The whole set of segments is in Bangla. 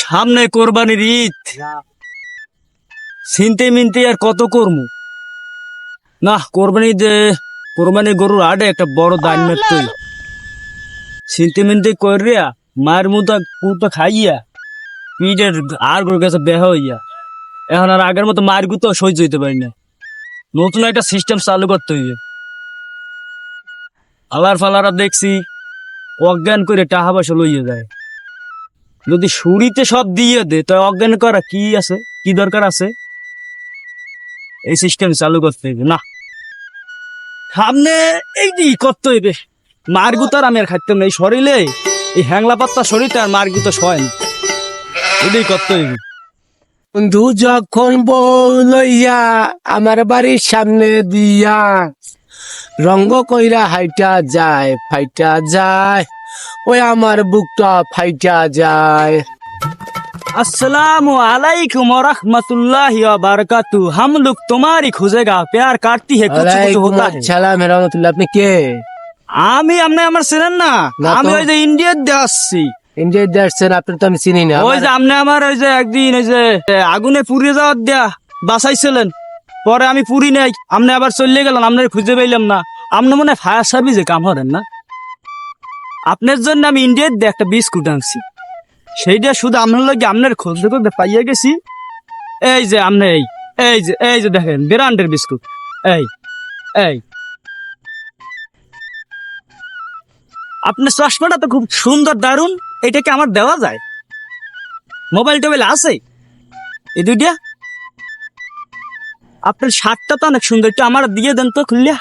সামনে কোরবানির ঈদ, চিনতে মিনতে আর কত করমু না। কোরবানি গরুর আডে একটা বড় দান মারতই চিনতে মিনতে করিয়া মায়ের মুতা খাইয়া পিঠের আর গরুর কাছে বেহ হইয়া এখন আর আগের মতো মায়ের গুতো সহ্য হইতে পারি না। নতুন একটা সিস্টেম চালু করতে হইবে। আলার ফালারা দেখছি অজ্ঞান করে টাকা পয়সা লইয়ে যায়। যদি শুরিতে সব দিয়ে দে তো অজ্ঞান করা কি আছে, কি দরকার আছে? এই সিস্টেম চালু করতে হইবে না। সামনে এই যে করতে হইবে মার গুতার আমি আর খাইতাম না। এই শরীরে এই হ্যাংলা পাত্তা শরীরটা আর মার গুতো সয় না, এটাই করতে হইবে। বন্ধু যখন বউ লইয়া আমার বাড়ির সামনে দিয়া রঙ্গ কইরা হাইটা যায় ফাইটা যায়, ওই আমার বুকটা ফাইটা যায়। अस्सलामु अलैकुम व रहमतुल्लाहि व बरकातुहू। हम लोग तुम्हारी खोजेगा प्यार करती है कुछ कुछ होता है। সালাম রহমতুল্লাহ। আপনি কে? আমি আপনি আমার ছিলেন না, না তো। আমি ওই যে ইন্ডিয়ার দিয়ে আসছি। ইন্ডিয়া দেখছেন? আপনি তো আমি চিনি না। ওই যে আপনি আমার ওই যে একদিন ওই যে আগুনে পুড়িয়ে যাওয়ার দেয়া বাঁচাইছিলেন, পরে আমি পুরি নাই, আপনি আবার চলে গেলেন, আপনার খুঁজে পাইলাম না। আপনি মনে হয় ফায়ার সার্ভিসে কাম করেন না? আপনার জন্য আমি ইন্ডিয়ার দিয়ে একটা বিস্কুট আনছি, সেইটা শুধু আপনার লাগে আপনার খোঁজ করতে পাইয়া গেছি। এই যে আপনি এই যে দেখেন ব্র্যান্ডের বিস্কুট। এই এই আপনার চশমাটা তো খুব সুন্দর, দারুন। এটাকে আমার দেওয়া যায়? মোবাইল টোবাইল আছে এই দুইটা? আপনার শার্টটা তো অনেক সুন্দর, একটু আমার দিয়ে দেন তো খুললিয়া।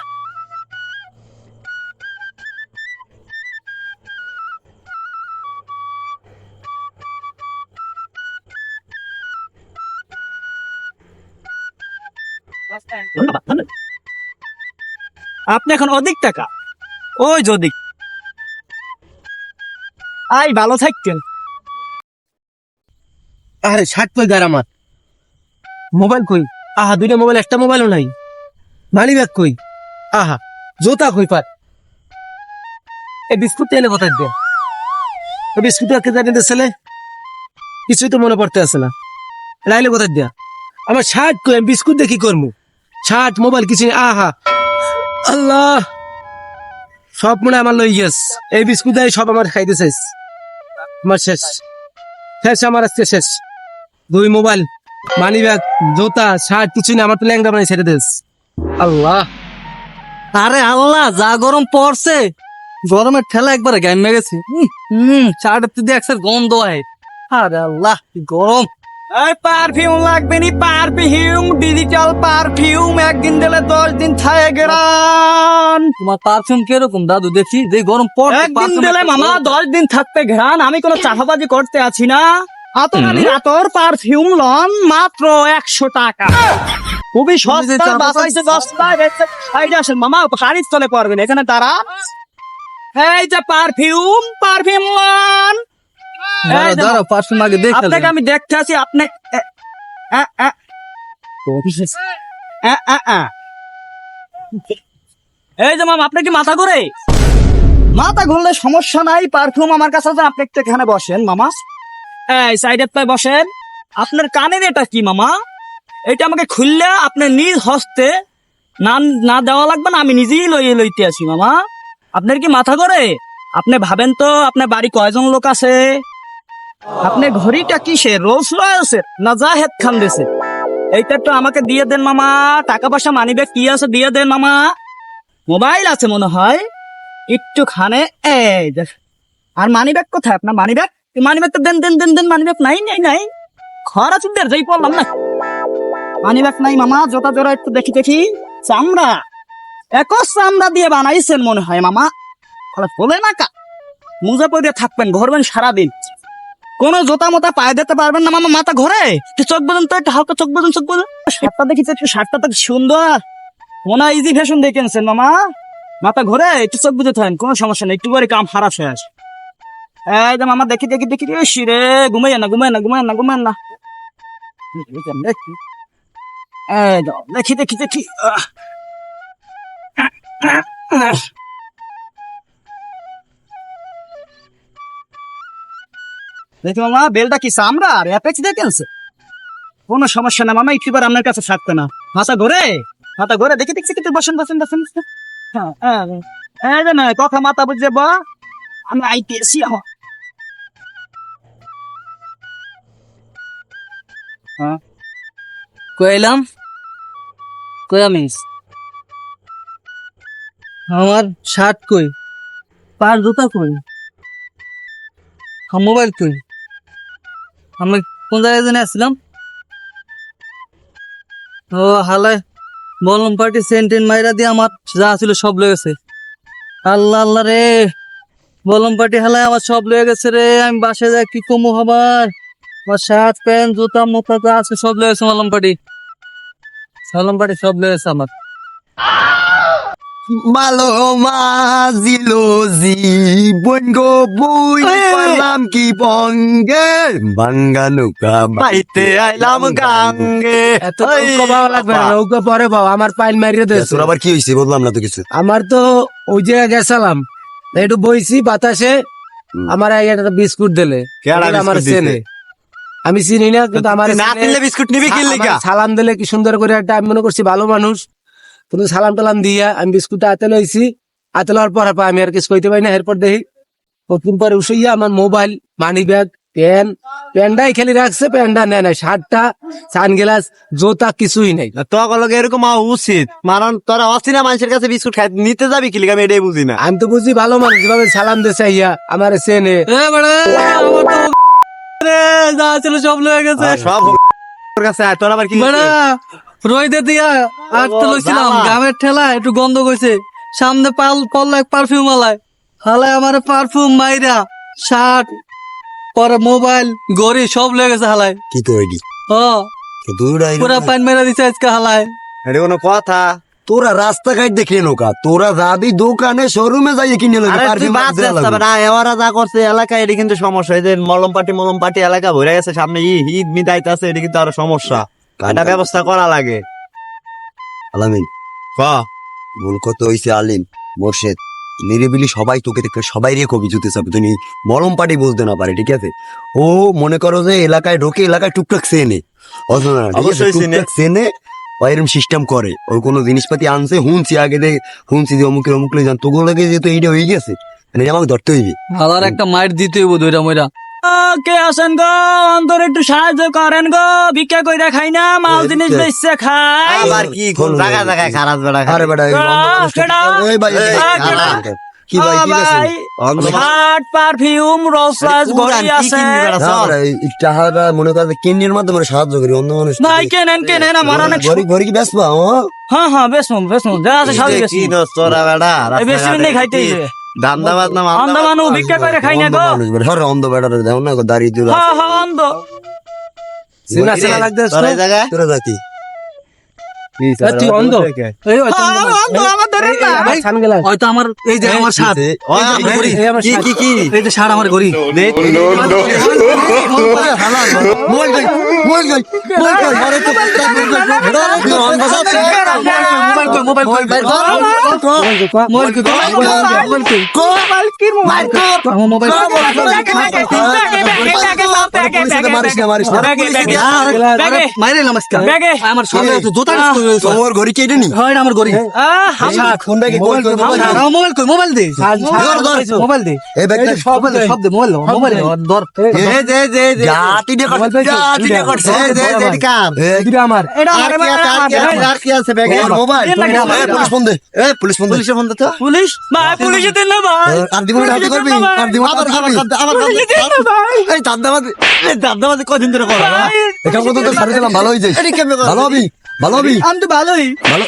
আপনি এখন অধিক টাকা ওই যদি আই ভালো থাকতেন। আরে ষাট কই গার আমার মোবাইল কই? আহা, দুইটা মোবাইল, একটা মোবাইলও নাই। মানি ব্যাগ কই? আহা, জোতা কই পার? এই বিস্কুট এনে কোথায় দে? বিস্কুট কে জানি ছেলে, কিছুই তো মনে পড়তে আছে না। রাইলে কোথায় দেয়া? আমার শার্ট কই? আমি বিস্কুট দিয়ে কি করবো? শার্ট মোবাইল কিছু নেই। আহা আল্লাহ, সব মনে হয় আমার লই গেছ। এই বিস্কুট দিয়ে সব আমার খাইতে শেষ। আমার শেষ শেষ, আমার আজকে শেষ। দুই মোবাইল, মানি ব্যাগ, জুতা, শার্ট কিছু নেই। আমার তো ল্যাংদা বানিয়ে ছেড়ে দিস। আল্লাহ, আরে আল্লাহ, যা গরম পড়ছে, গরমের ঠেলা একবারে গাইমে গেছে। চারটা দিয়ে একসাথে গন্ধ হয়। আরে আল্লাহ কি গরম। এই পারফিউম লাগবে নি? পারফিউম, ডিজিটাল পারফিউম, একদিন দিলে 10 দিন থাকে ঘ্রাণ। তোমার পারফিউম কিরকম দাদু দেখি? যে গরম পড়ছে, একদিন দিলে মামা 10 দিন থাকবে ঘ্রাণ। আমি কোনো চাপাবাজি করতে আছি না। আতর পারফিউম লন মাত্র 100 টাকা, খুবই সস্তা, বাঁচাইছে 10 টাকা। সাইডে আসেন মামা, গাড়ির তলে পারবেন, এখানে দাঁড়া। এই যে পারফিউম লন। দাঁড়াও, পারফিউম আগে দেখ। আপনাকে আমি দেখতে আছি। আপনি এই যে মামা, আপনার কি মাথা ঘুরে? মাথা ঘুরলে সমস্যা নাই, পারফিউম আমার কাছে আছে। আপনি একটু এখানে বসেন মামা, এই সাইডের পায়ে বসেন। আপনার কানের এটা কি মামা? এটা আমাকে খুললে আপনি নিজ হস্তে না দেওয়া লাগবে না, আমি নিজেই লইতে আসি মামা। আপনার কি মাথা ঘুরে? আপনি ভাবেন তো, আপনার বাড়ি কয়জন লোক আছে? আপনি ঘড়িটা কিসে, রোলস রয়েসের না জাহেদ খান দেশে? এইটা তো আমাকে দিয়ে দেন মামা। টাকা পয়সা মানি ব্যাগ কি আছে দিয়ে দেন মামা। মোবাইল আছে মনে হয় একটু খানে। এই দেখ, আর মানি ব্যাগ কোথায় আপনার? মানি ব্যাগ তো দেন দেন দেন দেন। মানি ব্যাগ নাই খরা চুদের যাই পড়লাম না। মানি ব্যাগ নাই মামা। জোতা জোড়া একটু দেখি। চামড়া, চামড়া দিয়ে বানাইছেন মনে হয় মামা। বলে না কা মুজা পরে থাকবেন, ঘরবেন সারাদিন, কোন জোতা মোতা পায়ে দিতে পারবেন না মামা। মাথা ঘরে চোখ বোঝেন তো, একটু হালকা চোখ বোঝেন। শার্টটা দেখি একটু, শার্টটা তো সুন্দর, মনে হয় ইজি ফ্যাশন দেখেছেন মামা। মাথা ঘরে একটু চোখ বুঝে থাকেন, কোনো সমস্যা নেই, একটু করে কাম হারা শেষ। এই যে মামা দেখি রে, ঘুমাই না। এই দেখি দেখি মামা বেলটা কি চামড়ার অ্যাপেক্স দিয়ে কিনছে? কোনো সমস্যা না মামা, একটু বার আপনার কাছে থাকবে না। মাথা ঘোরে দেখি দেখছি কিন্তু বসেন। হ্যাঁ হ্যাঁ এই যে না কথা মাথা বুঝে বা আমি আইতেছি এখন। কইলাম কই আমিস আমার শার্ট কই, পার জুতা কই, মোবাইল কই? আমি কোন জায়গায় জানি আসছিলাম? ও হালায় বললাম পার্টি সেন্টেন মাইরা দিয়ে আমার যা ছিল সব লয়ে গেছে। আল্লাহ আল্লাহ রে, বললাম পার্টি হালায় আমার সব লয়ে গেছে রে। আমি বাসায় যাই কি কমু হবার? আমার শার্ট প্যান্ট জুতা মোতা যা আছে সব লয়ে গেছে মলম পার্টি সব লয়ে গেছে আমার। মালো মাজিলো জীবন গো বই পালাম কি বঙ্গে বাঙ্গানুকা বাইতে আইলাম গাঙ্গে। এত নৌকা পাওয়া লাগবে না, নৌকা পরে পাও, আমার পাইল মারিয়ে দিয়েছে। তোর আবার কি হয়েছে বললাম না তো কিছু। আমার তো ওই জায়গায় গেছিলাম, একটু বইছি বাতাসে, আমার একটা বিস্কুট দিলে। কেডা ওগুলো আমার বিস্কুট দিছে? চেনে, আমি চিনি না, কিন্তু আমার না চেনে। কিনলে বিস্কুট নিবি কি লিগা? আমার সালাম দিলে কি সুন্দর করে একটা, আমি মনে করছি ভালো মানুষ, কিন্তু সালাম টালাম দিয়া আমি বিস্কুটটা হাতে লইছি। হাতে লওয়ার পর আমি আর কিছু কইতে পারি না। এরপর দেখি কতদিন পরে উসইয়া আমার মোবাইল, মানি ব্যাগ, প্যান্টাই খেলি রাখছে, প্যান্টটা নেয় নাই, শার্টটা, সানগ্লাস, জুতা কিছুই নাই। তোকে এরকম হওয়া উচিত, কারণ তোরা অচেনা মানুষের কাছে বিস্কুট খাই নিতে যাবি কি লিগা? আমি এটাই বুঝি না। আমি তো বুঝি ভালো মানুষ, যেভাবে সালাম দিছে ইয়া আমার চেনে। যা ছিল সব লয়ে গেছে। আর সব ওর কাছে আয়, তোর আবার কি বেড়া রইদে দিয়া আটতে লইছিলাম, জ্বালা। গামের ঠেলা একটু গন্ধ কইছে, সামনে পড়লো এক পারফিউম আলায়, হালায় আমার পারফিউম মাইরা শার্ট পরে মোবাইল ঘড়ি সব লয়ে গেছে হালায়। কি তো এডি ও দূরাই পুরা পান মেরা দিছে আজকে হালায়। এটা কোনো কথা? তোরা রাস্তাঘাট দেখে নৌকা, তোরা যাবি দোকানে শোরুমে যাই কিনে লবি। আরে তুই বাদ দে, তবে না এবারে যা করছে এলাকায় এটা কিন্তু সমস্যা। এই যে মলম পাটি এলাকা ভরে গেছে, সামনে ঈদ মিদ আইতাছে, এটা কিন্তু আরো সমস্যা। এটা ব্যবস্থা করা লাগে। আলামিন ক ভুল কত হইছে আলিম মোর্শেদ নিরিবিলি সবাই তোকে দেখে সবাই রে কবি জুতে চাবে, তুমি মলম পাটি বলতে না পারে, ঠিক আছে? ও মনে করো যে এলাকায় ঢোকে, এলাকায় টুকটাক চেনে, অচেনা না, ঠিক আছে? অবশ্যই চেনে। টুকটাক চেনে, ও এরকম সিস্টেম করে। ওর কোনো জিনিসপাতি আনছে, শুনছি আগে দেখ, শুনছি যে অমুকের অমুক জান, তোগুলো লাগে যেহেতু এইটা হয়ে গেছে, মানে আমাকে ধরতে হইবে। হালার একটা মাইর দিতে হইব দুইটা মইরা। কে আছেন গো? অন্তর একটু সাহায্য করেন গো, ভিক্ষা কইরা খাই না, মাল জিনিস বেচছে খাই। আবার কি কোন জায়গায় জায়গায় খারাপ বেড়া আরে বেটা এই কেডা? অন্ধ মানুষটা কেডা? কি- এই ভাই, এই কেডা? খারাপ। কি ভাই কি আছে? শার্ট পারফিউম রসলাস ঘড়ি আছে। না বেটা, এই টাকাটা মনে কর কেন্দ্রের মাধ্যমে সাহায্য করি অন্য মানুষ। ভাই কেনেন আমার অনেক ঘড়ি ঘড়ি কি বেসবা? হ্যাঁ বেসমু যা আছে সব বেশি। কি দোষ তোরা বেড়া? এই বেশি নেই খাইতে হইবে। ধান্দাবাজ না অন্ধ মানুষ ভিক্ষা করে খাই না গো। অন্ধ বেটা দেও না দাঁড়িয়ে দিল। হ্যাঁ অন্ধ। চেনা চেনা লাগতেছে তোরা এই জায়গায় তোরা জাতি তুই অন্ধ? এই হয়তো হ্যাঁ, অন্ধ, আমার ধরেন না। ভাই সানগ্লাস হয়তো আমার, এই যে আমার শার্ট, ওই আমার ঘড়ি। এই আমার কি শার্ট। কি কি এই যে শার্ট আমার ঘড়ি। মোবাইল কই মোবাইল কই মোবাইল কই আরে তো মোবাইল কই, মোবাইল কই, মোবাইল কই, মোবাইল কই, আমার মোবাইল মারিস না মারিস না। মাইরে এলাম আজকে। ব্যাগে। আমার সব জুতা তোমার ঘড়ি কেটে নি হয় না আমার ঘড়ি। ফোন ব্যাগে কই কই আমার মোবাইল কই, মোবাইল দে, মোবাইল দে, এই ব্যাগটা মোবাইল দে, সব দে, মোবাইল মোবাইল ধর। এই যে যে যে জাতি দে করছে জাতি দে করছে এই যে যে এটি কাম। দুইটা আমার। আর কি আছে ব্যাগে? মোবাইল পুলিশ ফোন দে এই পুলিশ ফোন দে পুলিশে ফোন দে তো। পুলিশ ভাই পুলিশে দিন না ভাই। আর দিব না হাতে করবি আর দিব না করবি পুলিশে দিন না ভাই। এই দাদাবাদ এই দাদাবাজি কদিন ধরে করো? এটা কত তো সার্ভিস দিলাম ভালো হই যাই এটি কেমনে করো? ভালো হবি ভালো হবি আমি তো ভালোই। ভালো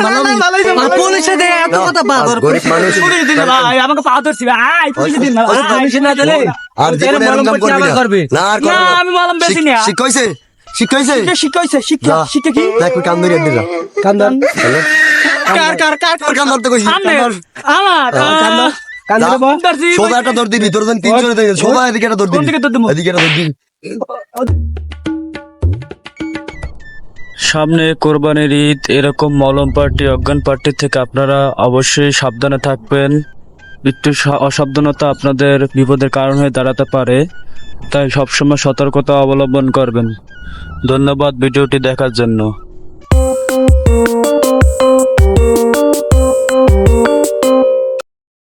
ভালো হবি আর পুলিশে দে এত কথা বাদ। গরিব মানুষ পুলিশে দিন না ভাই, আমাকে পা ধরছি ভাই। পুলিশে দিন না ভাই। পুলিশে না দিলে আর জীবনে এরকম কাম করবি না করবে। না আর না আমি বললাম বেশি না। শিখাইছে শিখাইছে শিক্ষা শিক্ষা কি? দেখ কাম ধরে দিলা কান্দান কার কাম ধরতে কইছি আমার কান্দা দেবো। ধরছি। সোজা একটা দর দিবি তোর জন্য তিনজনে দেয় সোজা এদিকে একটা দর কোন দিবি দিকে দর দিবো? এদিকে একটা দর দিবি সামনে কোরবানির ঈদ, এরকম মলম পার্টি অজ্ঞান পার্টি থেকে আপনারা অবশ্যই সাবধানে থাকবেন। একটু অসাবধানতা আপনাদের বিপদের কারণ হয়ে দাঁড়াতে পারে। তাই সবসময় সতর্কতা অবলম্বন করবেন। ধন্যবাদ ভিডিওটি দেখার জন্য।